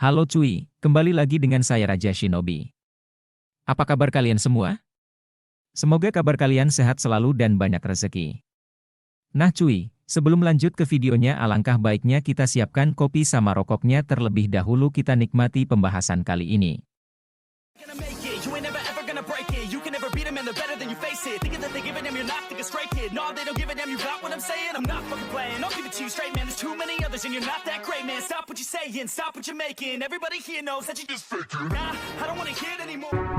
Halo cuy, kembali lagi dengan saya Raja Shinobi. Apa kabar kalian semua? Semoga kabar kalian sehat selalu dan banyak rezeki. Nah cuy, sebelum lanjut ke videonya alangkah baiknya kita siapkan kopi sama rokoknya terlebih dahulu kita nikmati pembahasan kali ini.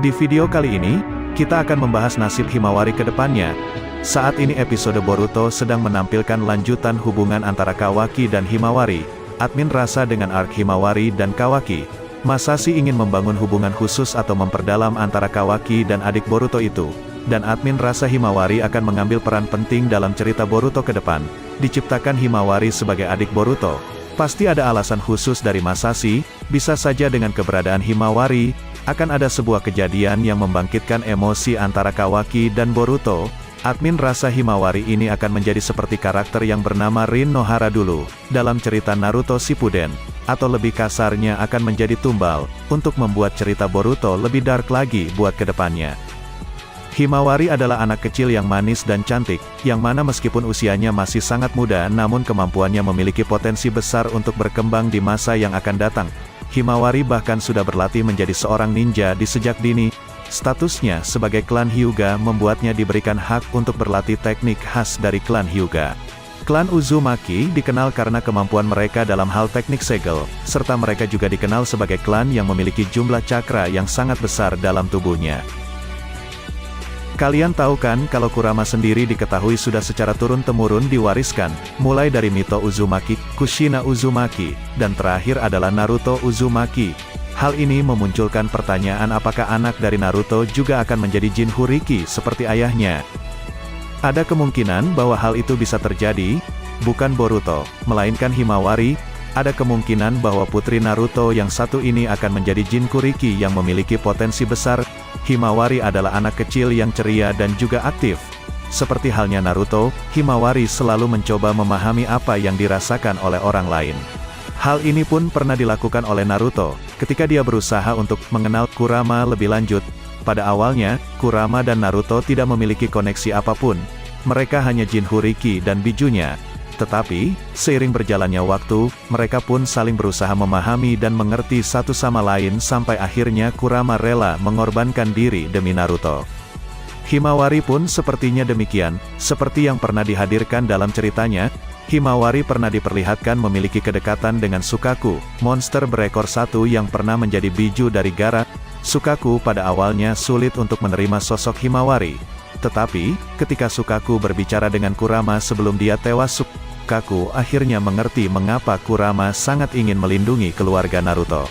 Di video kali ini, kita akan membahas nasib Himawari ke depannya. Saat ini episode Boruto sedang menampilkan lanjutan hubungan antara Kawaki dan Himawari. Admin rasa dengan arc Himawari dan Kawaki. Masashi ingin membangun hubungan khusus atau memperdalam antara Kawaki dan adik Boruto itu. Dan admin rasa Himawari akan mengambil peran penting dalam cerita Boruto ke depan. Diciptakan Himawari sebagai adik Boruto. Pasti ada alasan khusus dari Masashi, bisa saja dengan keberadaan Himawari, akan ada sebuah kejadian yang membangkitkan emosi antara Kawaki dan Boruto. Admin rasa Himawari ini akan menjadi seperti karakter yang bernama Rin Nohara dulu, dalam cerita Naruto Shippuden. Atau lebih kasarnya akan menjadi tumbal, untuk membuat cerita Boruto lebih dark lagi buat kedepannya. Himawari adalah anak kecil yang manis dan cantik, yang mana meskipun usianya masih sangat muda namun kemampuannya memiliki potensi besar untuk berkembang di masa yang akan datang. Himawari bahkan sudah berlatih menjadi seorang ninja di sejak dini. Statusnya sebagai klan Hyuga membuatnya diberikan hak untuk berlatih teknik khas dari klan Hyuga. Klan Uzumaki dikenal karena kemampuan mereka dalam hal teknik segel, serta mereka juga dikenal sebagai klan yang memiliki jumlah cakra yang sangat besar dalam tubuhnya. Kalian tahu kan kalau Kurama sendiri diketahui sudah secara turun-temurun diwariskan, mulai dari Mito Uzumaki, Kushina Uzumaki, dan terakhir adalah Naruto Uzumaki. Hal ini memunculkan pertanyaan apakah anak dari Naruto juga akan menjadi Jinchuriki seperti ayahnya. Ada kemungkinan bahwa hal itu bisa terjadi, bukan Boruto, melainkan Himawari. Ada kemungkinan bahwa putri Naruto yang satu ini akan menjadi Jinchuriki yang memiliki potensi besar. Himawari adalah anak kecil yang ceria dan juga aktif. Seperti halnya Naruto, Himawari selalu mencoba memahami apa yang dirasakan oleh orang lain. Hal ini pun pernah dilakukan oleh Naruto, ketika dia berusaha untuk mengenal Kurama lebih lanjut. Pada awalnya, Kurama dan Naruto tidak memiliki koneksi apapun. Mereka hanya Jinchuriki dan bijunya. Tetapi, seiring berjalannya waktu, mereka pun saling berusaha memahami dan mengerti satu sama lain sampai akhirnya Kurama rela mengorbankan diri demi Naruto. Himawari pun sepertinya demikian, seperti yang pernah dihadirkan dalam ceritanya. Himawari pernah diperlihatkan memiliki kedekatan dengan Sukaku, monster berekor satu yang pernah menjadi biju dari Gaara. Sukaku pada awalnya sulit untuk menerima sosok Himawari. Tetapi, ketika Sukaku berbicara dengan Kurama sebelum dia tewas, Sukaku akhirnya mengerti mengapa Kurama sangat ingin melindungi keluarga Naruto.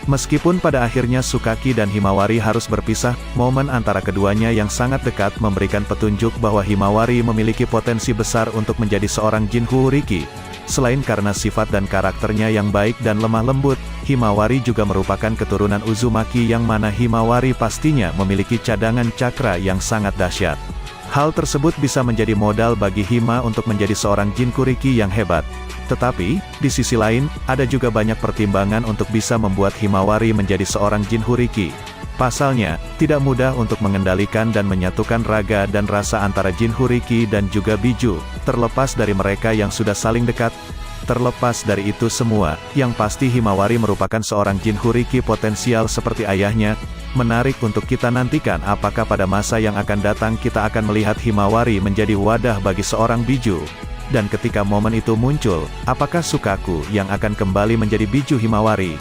Meskipun pada akhirnya Sukaki dan Himawari harus berpisah, momen antara keduanya yang sangat dekat memberikan petunjuk bahwa Himawari memiliki potensi besar untuk menjadi seorang Jinchuriki. Selain karena sifat dan karakternya yang baik dan lemah lembut, Himawari juga merupakan keturunan Uzumaki yang mana Himawari pastinya memiliki cadangan cakra yang sangat dahsyat. Hal tersebut bisa menjadi modal bagi Hima untuk menjadi seorang Jinchuriki yang hebat. Tetapi, di sisi lain, ada juga banyak pertimbangan untuk bisa membuat Himawari menjadi seorang Jinchuriki. Pasalnya, tidak mudah untuk mengendalikan dan menyatukan raga dan rasa antara Jinchuriki dan juga biju, terlepas dari mereka yang sudah saling dekat. Terlepas dari itu semua, yang pasti Himawari merupakan seorang Jinchuriki potensial seperti ayahnya. Menarik untuk kita nantikan apakah pada masa yang akan datang kita akan melihat Himawari menjadi wadah bagi seorang biju. Dan ketika momen itu muncul, apakah Sukaku yang akan kembali menjadi biju Himawari?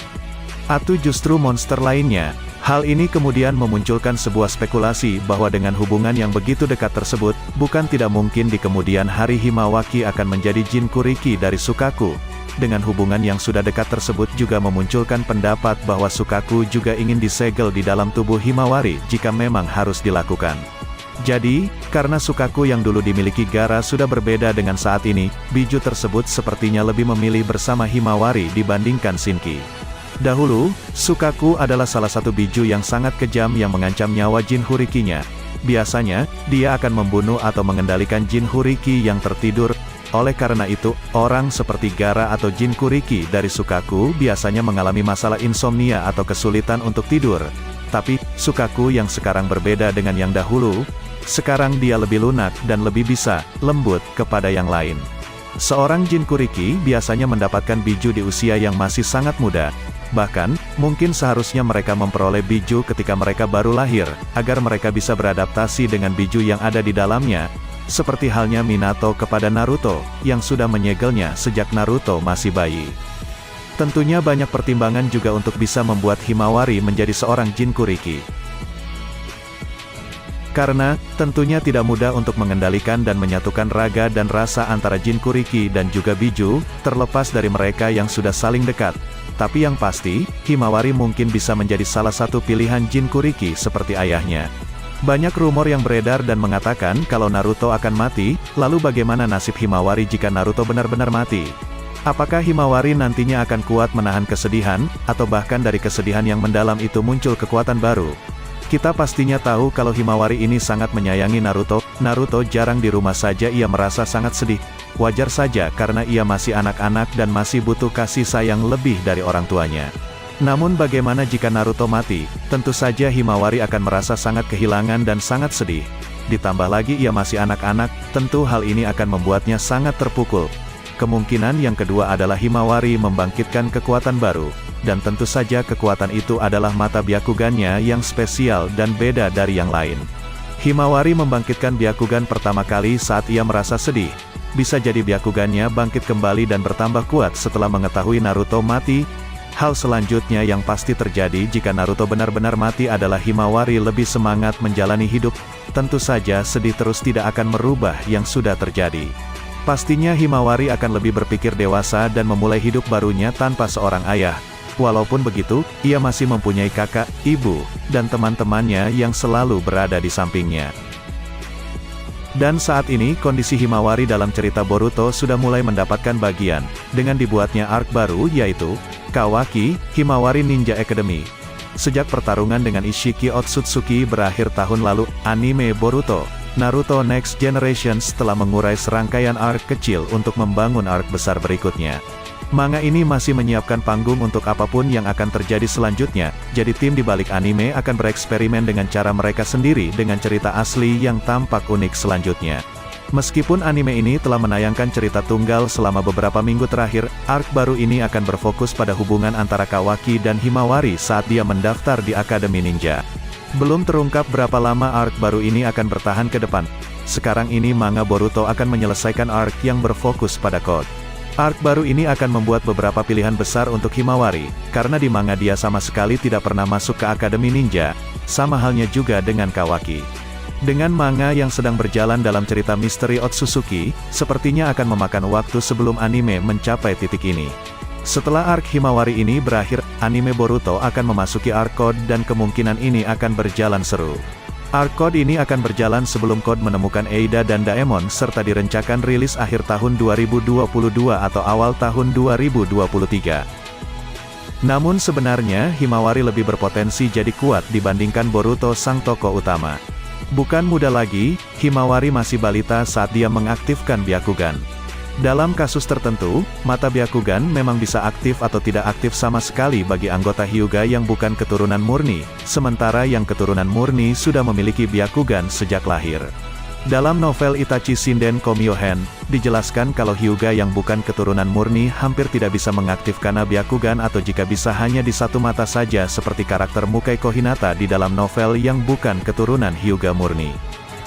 Atau justru monster lainnya? Hal ini kemudian memunculkan sebuah spekulasi bahwa dengan hubungan yang begitu dekat tersebut, bukan tidak mungkin di kemudian hari Himawari akan menjadi Jinchuriki dari Sukaku. Dengan hubungan yang sudah dekat tersebut juga memunculkan pendapat bahwa Sukaku juga ingin disegel di dalam tubuh Himawari jika memang harus dilakukan. Jadi, karena Sukaku yang dulu dimiliki Gaara sudah berbeda dengan saat ini, biju tersebut sepertinya lebih memilih bersama Himawari dibandingkan Shinki. Dahulu, Sukaku adalah salah satu biju yang sangat kejam yang mengancam nyawa Jinchurikinya. Biasanya, dia akan membunuh atau mengendalikan Jinchuriki yang tertidur. Oleh karena itu, orang seperti Gaara atau Jinchuriki dari Sukaku biasanya mengalami masalah insomnia atau kesulitan untuk tidur. Tapi, Sukaku yang sekarang berbeda dengan yang dahulu. Sekarang dia lebih lunak dan lebih bisa lembut kepada yang lain. Seorang Jinchuriki biasanya mendapatkan biju di usia yang masih sangat muda. Bahkan, mungkin seharusnya mereka memperoleh biju ketika mereka baru lahir, agar mereka bisa beradaptasi dengan biju yang ada di dalamnya. Seperti halnya Minato kepada Naruto, yang sudah menyegelnya sejak Naruto masih bayi. Tentunya banyak pertimbangan juga untuk bisa membuat Himawari menjadi seorang Jinchuriki. Karena, tentunya tidak mudah untuk mengendalikan dan menyatukan raga dan rasa antara Jinchuriki dan juga biju, terlepas dari mereka yang sudah saling dekat. Tapi yang pasti, Himawari mungkin bisa menjadi salah satu pilihan Jinchuriki seperti ayahnya. Banyak rumor yang beredar dan mengatakan kalau Naruto akan mati, lalu bagaimana nasib Himawari jika Naruto benar-benar mati? Apakah Himawari nantinya akan kuat menahan kesedihan, atau bahkan dari kesedihan yang mendalam itu muncul kekuatan baru? Kita pastinya tahu kalau Himawari ini sangat menyayangi Naruto. Naruto jarang di rumah saja ia merasa sangat sedih. Wajar saja karena ia masih anak-anak dan masih butuh kasih sayang lebih dari orang tuanya. Namun bagaimana jika Naruto mati? Tentu saja Himawari akan merasa sangat kehilangan dan sangat sedih. Ditambah lagi ia masih anak-anak, tentu hal ini akan membuatnya sangat terpukul. Kemungkinan yang kedua adalah Himawari membangkitkan kekuatan baru. Dan tentu saja kekuatan itu adalah mata Byakugannya yang spesial dan beda dari yang lain. Himawari membangkitkan Byakugan pertama kali saat ia merasa sedih. Bisa jadi Byakugannya bangkit kembali dan bertambah kuat setelah mengetahui Naruto mati. Hal selanjutnya yang pasti terjadi jika Naruto benar-benar mati adalah Himawari lebih semangat menjalani hidup. Tentu saja sedih terus tidak akan merubah yang sudah terjadi. Pastinya Himawari akan lebih berpikir dewasa dan memulai hidup barunya tanpa seorang ayah. Walaupun begitu, ia masih mempunyai kakak, ibu, dan teman-temannya yang selalu berada di sampingnya. Dan saat ini kondisi Himawari dalam cerita Boruto sudah mulai mendapatkan bagian, dengan dibuatnya arc baru yaitu Kawaki, Himawari Ninja Academy. Sejak pertarungan dengan Ishiki Otsutsuki berakhir tahun lalu, anime Boruto, Naruto Next Generation telah mengurai serangkaian arc kecil untuk membangun arc besar berikutnya. Manga ini masih menyiapkan panggung untuk apapun yang akan terjadi selanjutnya, jadi tim di balik anime akan bereksperimen dengan cara mereka sendiri dengan cerita asli yang tampak unik selanjutnya. Meskipun anime ini telah menayangkan cerita tunggal selama beberapa minggu terakhir, arc baru ini akan berfokus pada hubungan antara Kawaki dan Himawari saat dia mendaftar di Akademi Ninja. Belum terungkap berapa lama arc baru ini akan bertahan ke depan. Sekarang ini manga Boruto akan menyelesaikan arc yang berfokus pada Code. Arc baru ini akan membuat beberapa pilihan besar untuk Himawari, karena di manga dia sama sekali tidak pernah masuk ke Akademi Ninja, sama halnya juga dengan Kawaki. Dengan manga yang sedang berjalan dalam cerita misteri Otsutsuki, sepertinya akan memakan waktu sebelum anime mencapai titik ini. Setelah arc Himawari ini berakhir, anime Boruto akan memasuki arc Code dan kemungkinan ini akan berjalan seru. Arc Code ini akan berjalan sebelum Code menemukan Eida dan Daemon serta direncanakan rilis akhir tahun 2022 atau awal tahun 2023. Namun sebenarnya Himawari lebih berpotensi jadi kuat dibandingkan Boruto sang tokoh utama. Bukan muda lagi, Himawari masih balita saat dia mengaktifkan Byakugan. Dalam kasus tertentu, mata Byakugan memang bisa aktif atau tidak aktif sama sekali bagi anggota Hyuga yang bukan keturunan murni, sementara yang keturunan murni sudah memiliki Byakugan sejak lahir. Dalam novel Itachi Shinden Komyohen, dijelaskan kalau Hyuga yang bukan keturunan murni hampir tidak bisa mengaktifkan Byakugan atau jika bisa hanya di satu mata saja seperti karakter Mukai Kohinata di dalam novel yang bukan keturunan Hyuga murni.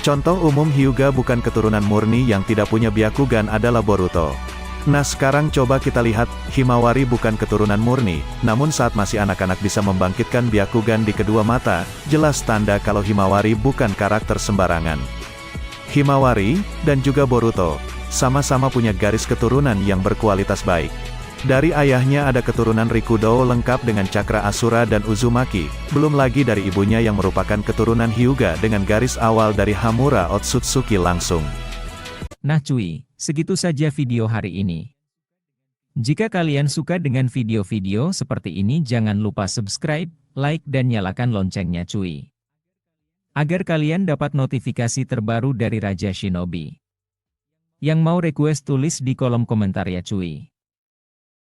Contoh umum Hyuga bukan keturunan murni yang tidak punya Byakugan adalah Boruto. Nah sekarang coba kita lihat, Himawari bukan keturunan murni, namun saat masih anak-anak bisa membangkitkan Byakugan di kedua mata, jelas tanda kalau Himawari bukan karakter sembarangan. Himawari, dan juga Boruto, sama-sama punya garis keturunan yang berkualitas baik. Dari ayahnya ada keturunan Rikudo lengkap dengan cakra Asura dan Uzumaki, belum lagi dari ibunya yang merupakan keturunan Hyuga dengan garis awal dari Hamura Otsutsuki langsung. Nah cuy, segitu saja video hari ini. Jika kalian suka dengan video-video seperti ini jangan lupa subscribe, like dan nyalakan loncengnya cuy. Agar kalian dapat notifikasi terbaru dari Raja Shinobi. Yang mau request tulis di kolom komentar ya cuy.